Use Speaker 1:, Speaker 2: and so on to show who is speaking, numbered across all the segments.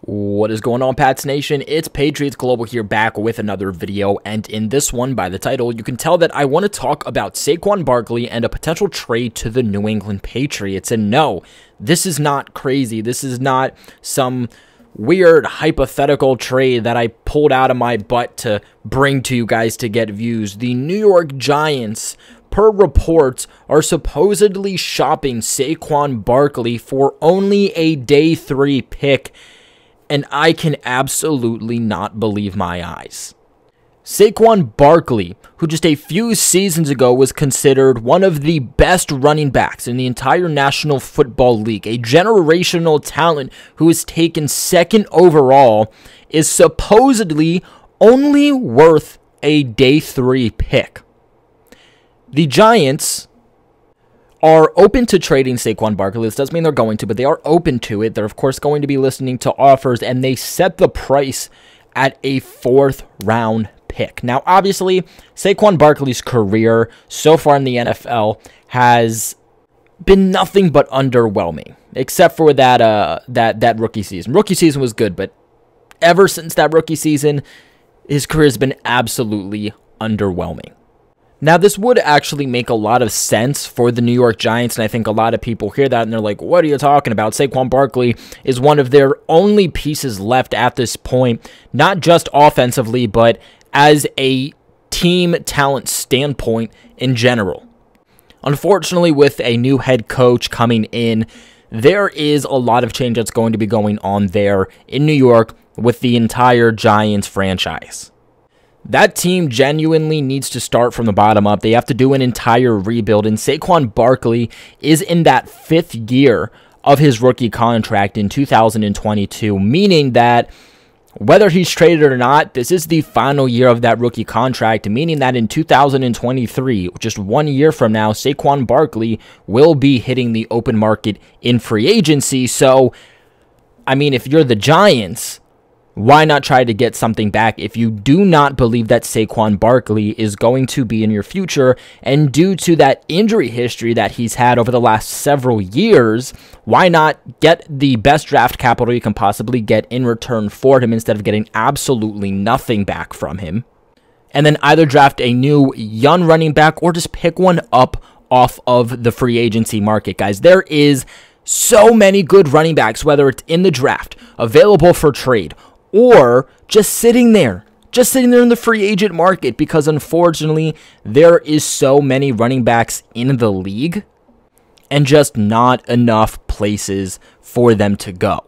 Speaker 1: What is going on, Pats Nation? It's Patriots Global here, back with another video, and in this one, by the title, you can tell that I want to talk about Saquon Barkley and a potential trade to the New England Patriots. And no, this is not crazy. This is not some weird hypothetical trade that I pulled out of my butt to bring to you guys to get views. The New York Giants, per reports, are supposedly shopping Saquon Barkley for only a day 3 pick. And I can absolutely not believe my eyes. Saquon Barkley, who just a few seasons ago was considered one of the best running backs in the entire National Football League, a generational talent who is taken second overall, is supposedly only worth a day 3 pick. The Giants are open to trading Saquon Barkley. This doesn't mean they're going to, but they are open to it. They're, of course, going to be listening to offers, and they set the price at a 4th round pick. Now, obviously, Saquon Barkley's career so far in the NFL has been nothing but underwhelming, except for that rookie season. Rookie season was good, but ever since that rookie season, his career has been absolutely underwhelming. Now, this would actually make a lot of sense for the New York Giants, and I think a lot of people hear that and they're like, what are you talking about? Saquon Barkley is one of their only pieces left at this point, not just offensively, but as a team talent standpoint in general. Unfortunately, with a new head coach coming in, there is a lot of change that's going to be going on there in New York with the entire Giants franchise. That team genuinely needs to start from the bottom up. They have to do an entire rebuild, and Saquon Barkley is in that 5th year of his rookie contract in 2022, meaning that whether he's traded or not, this is the final year of that rookie contract, meaning that in 2023, just 1 year from now, Saquon Barkley will be hitting the open market in free agency. So, I mean, if you're the Giants, why not try to get something back if you do not believe that Saquon Barkley is going to be in your future? And due to that injury history that he's had over the last several years, why not get the best draft capital you can possibly get in return for him instead of getting absolutely nothing back from him? And then either draft a new young running back or just pick one up off of the free agency market, guys. There is so many good running backs, whether it's in the draft, available for trade, or just sitting there in the free agent market, because unfortunately there is so many running backs in the league and just not enough places for them to go.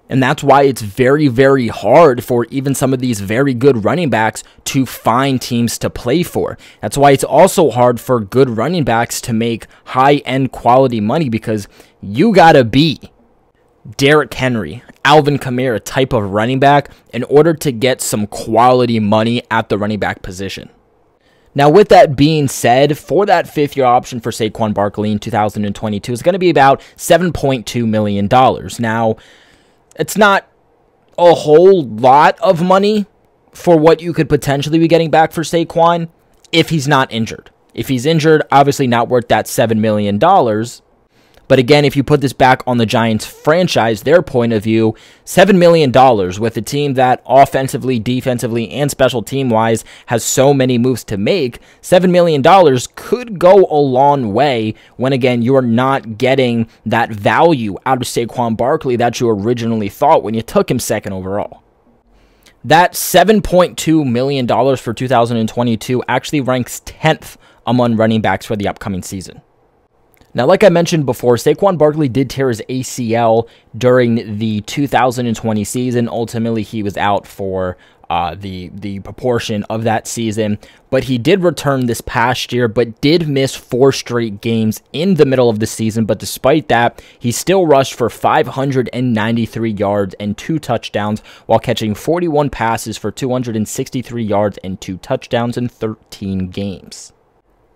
Speaker 1: And that's why it's very, very hard for even some of these very good running backs to find teams to play for. That's why it's also hard for good running backs to make high-end quality money, because you gotta be Derrick Henry, Alvin Kamara type of running back in order to get some quality money at the running back position. Now, with that being said, for that 5th year option for Saquon Barkley in 2022 is going to be about $7.2 million. Now, it's not a whole lot of money for what you could potentially be getting back for Saquon if he's not injured. If he's injured, obviously not worth that $7 million. But again, if you put this back on the Giants franchise, their point of view, $7 million with a team that offensively, defensively, and special team-wise has so many moves to make, $7 million could go a long way when, again, you are not getting that value out of Saquon Barkley that you originally thought when you took him 2nd overall. That $7.2 million for 2022 actually ranks 10th among running backs for the upcoming season. Now, like I mentioned before, Saquon Barkley did tear his ACL during the 2020 season. Ultimately, he was out for the proportion of that season, but he did return this past year, but did miss 4 straight games in the middle of the season. But despite that, he still rushed for 593 yards and 2 touchdowns while catching 41 passes for 263 yards and 2 touchdowns in 13 games.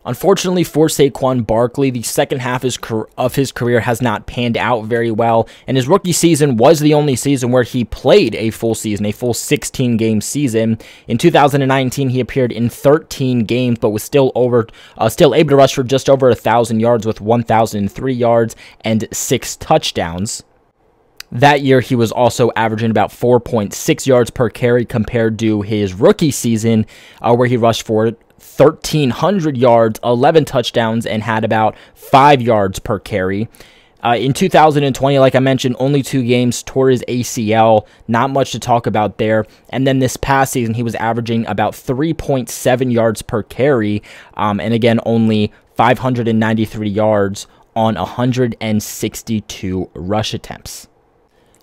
Speaker 1: Unfortunately for Saquon Barkley, the second half of his career has not panned out very well, and his rookie season was the only season where he played a full season, a full 16-game season. In 2019, he appeared in 13 games, but was still able to rush for just over 1,000 yards with 1,003 yards and 6 touchdowns. That year, he was also averaging about 4.6 yards per carry compared to his rookie season, where he rushed for 1,300 yards, 11 touchdowns, and had about 5 yards per carry. In 2020, like I mentioned, only 2 games, tore his ACL, not much to talk about there. And then this past season, he was averaging about 3.7 yards per carry, and again, only 593 yards on 162 rush attempts.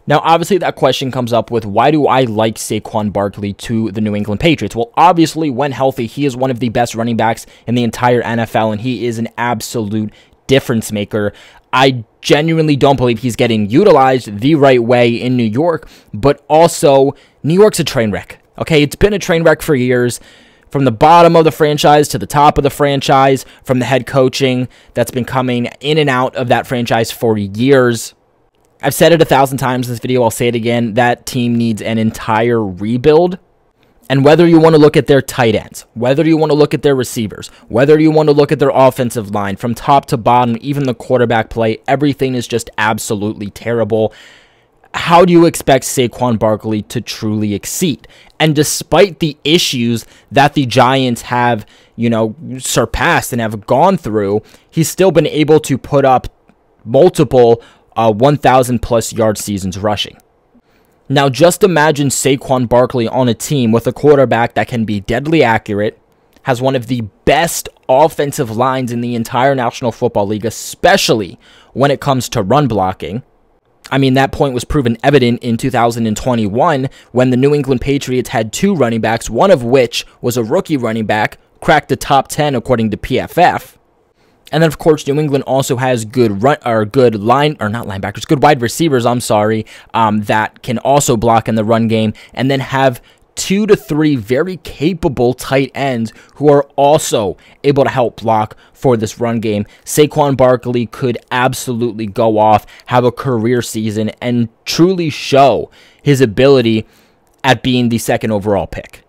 Speaker 1: Now, obviously, that question comes up with, why do I like Saquon Barkley to the New England Patriots? Well, obviously, when healthy, he is one of the best running backs in the entire NFL, and he is an absolute difference maker. I genuinely don't believe he's getting utilized the right way in New York, but also, New York's a train wreck. Okay, it's been a train wreck for years. From the bottom of the franchise to the top of the franchise, from the head coaching that's been coming in and out of that franchise for years. I've said it 1,000 times in this video, I'll say it again, that team needs an entire rebuild. And whether you want to look at their tight ends, whether you want to look at their receivers, whether you want to look at their offensive line, from top to bottom, even the quarterback play, everything is just absolutely terrible. How do you expect Saquon Barkley to truly exceed? And despite the issues that the Giants have, surpassed and have gone through, he's still been able to put up multiple 1,000-plus yard seasons rushing. Now, just imagine Saquon Barkley on a team with a quarterback that can be deadly accurate, has one of the best offensive lines in the entire National Football League, especially when it comes to run blocking. I mean, that point was proven evident in 2021 when the New England Patriots had 2 running backs, one of which was a rookie running back, cracked the top 10 according to PFF. And then, of course, New England also has good wide receivers, that can also block in the run game, and then have 2 to 3 very capable tight ends who are also able to help block for this run game. Saquon Barkley could absolutely go off, have a career season, and truly show his ability at being the 2nd overall pick.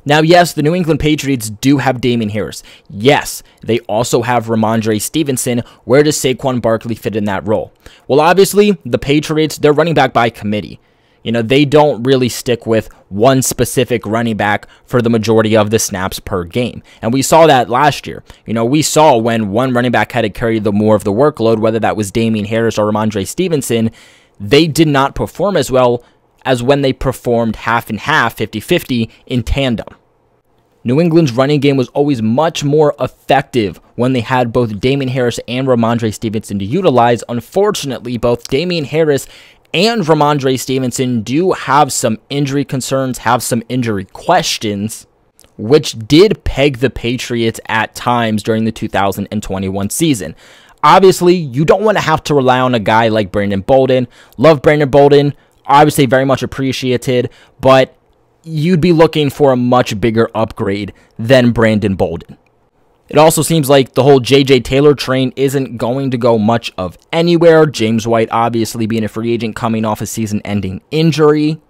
Speaker 1: Now, yes, the New England Patriots do have Damien Harris. Yes, they also have Ramondre Stevenson. Where does Saquon Barkley fit in that role? Well, obviously, the Patriots, they're running back by committee. They don't really stick with one specific running back for the majority of the snaps per game. And we saw that last year. We saw when one running back had to carry more of the workload, whether that was Damien Harris or Ramondre Stevenson, they did not perform as well as when they performed half and half, 50-50 in tandem. New England's running game was always much more effective when they had both Damien Harris and Ramondre Stevenson to utilize. Unfortunately, both Damien Harris and Ramondre Stevenson do have some injury concerns, have some injury questions, which did peg the Patriots at times during the 2021 season. Obviously, you don't want to have to rely on a guy like Brandon Bolden. Love Brandon Bolden, obviously very much appreciated, but you'd be looking for a much bigger upgrade than Brandon Bolden. It also seems like the whole J.J. Taylor train isn't going to go much of anywhere. James White obviously being a free agent coming off a season-ending injury.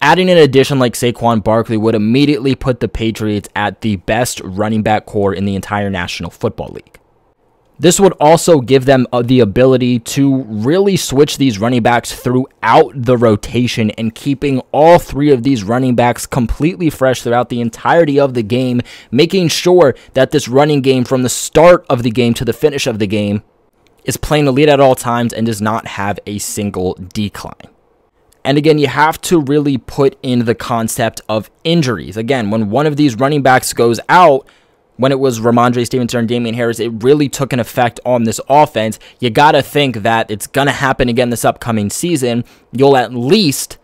Speaker 1: Adding an addition like Saquon Barkley would immediately put the Patriots at the best running back core in the entire National Football League. This would also give them the ability to really switch these running backs throughout the rotation and keeping all 3 of these running backs completely fresh throughout the entirety of the game, making sure that this running game from the start of the game to the finish of the game is playing elite at all times and does not have a single decline. And again, you have to really put in the concept of injuries. Again, when one of these running backs goes out, when it was Ramondre Stevenson and Damien Harris, it really took an effect on this offense. You got to think that it's going to happen again this upcoming season. You'll at least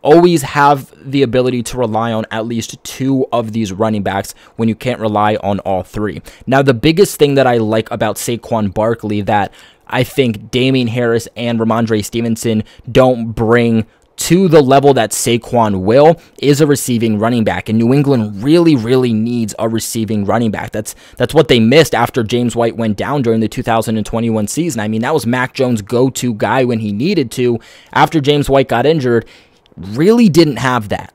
Speaker 1: always have the ability to rely on at least 2 of these running backs when you can't rely on all 3. Now, the biggest thing that I like about Saquon Barkley that I think Damien Harris and Ramondre Stevenson don't bring to the level that Saquon will is a receiving running back. And New England really, really needs a receiving running back. That's what they missed after James White went down during the 2021 season. I mean, that was Mac Jones' go-to guy when he needed to. After James White got injured, really didn't have that.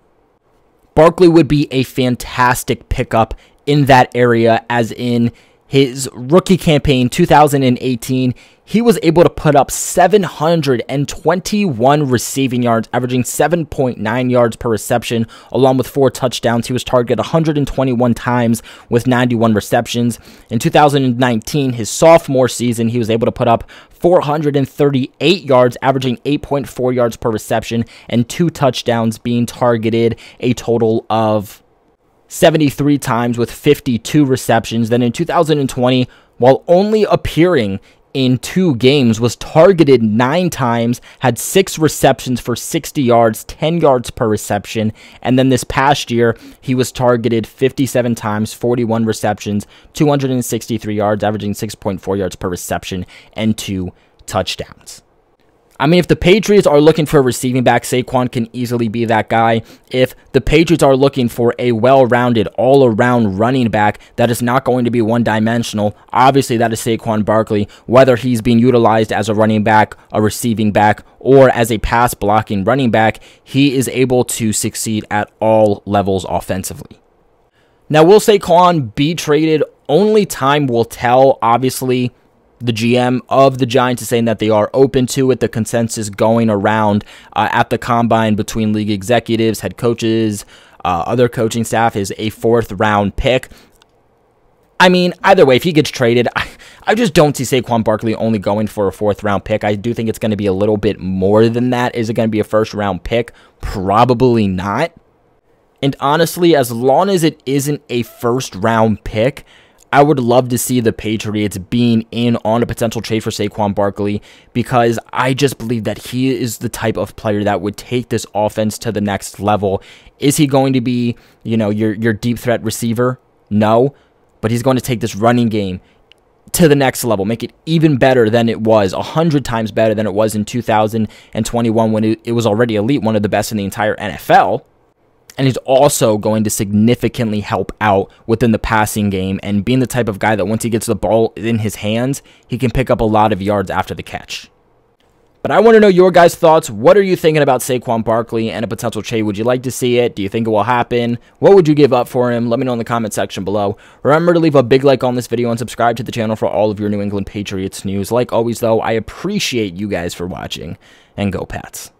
Speaker 1: Barkley would be a fantastic pickup in that area, as in his rookie campaign, 2018, he was able to put up 721 receiving yards, averaging 7.9 yards per reception, along with 4 touchdowns. He was targeted 121 times with 91 receptions. In 2019, his sophomore season, he was able to put up 438 yards, averaging 8.4 yards per reception, and 2 touchdowns, being targeted a total of 73 times with 52 receptions. Then in 2020, while only appearing in 2 games, was targeted 9 times, had 6 receptions for 60 yards, 10 yards per reception. And then this past year, he was targeted 57 times, 41 receptions, 263 yards, averaging 6.4 yards per reception, and 2 touchdowns. I mean, if the Patriots are looking for a receiving back, Saquon can easily be that guy. If the Patriots are looking for a well-rounded, all-around running back that is not going to be one-dimensional, obviously that is Saquon Barkley. Whether he's being utilized as a running back, a receiving back, or as a pass-blocking running back, he is able to succeed at all levels offensively. Now, will Saquon be traded? Only time will tell. Obviously, the GM of the Giants is saying that they are open to it. The consensus going around at the combine between league executives, head coaches, other coaching staff is a 4th-round pick. I mean, either way, if he gets traded, I just don't see Saquon Barkley only going for a 4th-round pick. I do think it's going to be a little bit more than that. Is it going to be a 1st-round pick? Probably not. And honestly, as long as it isn't a 1st-round pick, I would love to see the Patriots being in on a potential trade for Saquon Barkley, because I just believe that he is the type of player that would take this offense to the next level. Is he going to be, your deep threat receiver? No, but he's going to take this running game to the next level, make it even better than it was, 100 times better than it was in 2021 when it was already elite, one of the best in the entire NFL. And he's also going to significantly help out within the passing game and being the type of guy that once he gets the ball in his hands, he can pick up a lot of yards after the catch. But I want to know your guys' thoughts. What are you thinking about Saquon Barkley and a potential trade? Would you like to see it? Do you think it will happen? What would you give up for him? Let me know in the comment section below. Remember to leave a big like on this video and subscribe to the channel for all of your New England Patriots news. Like always, though, I appreciate you guys for watching. And go Pats.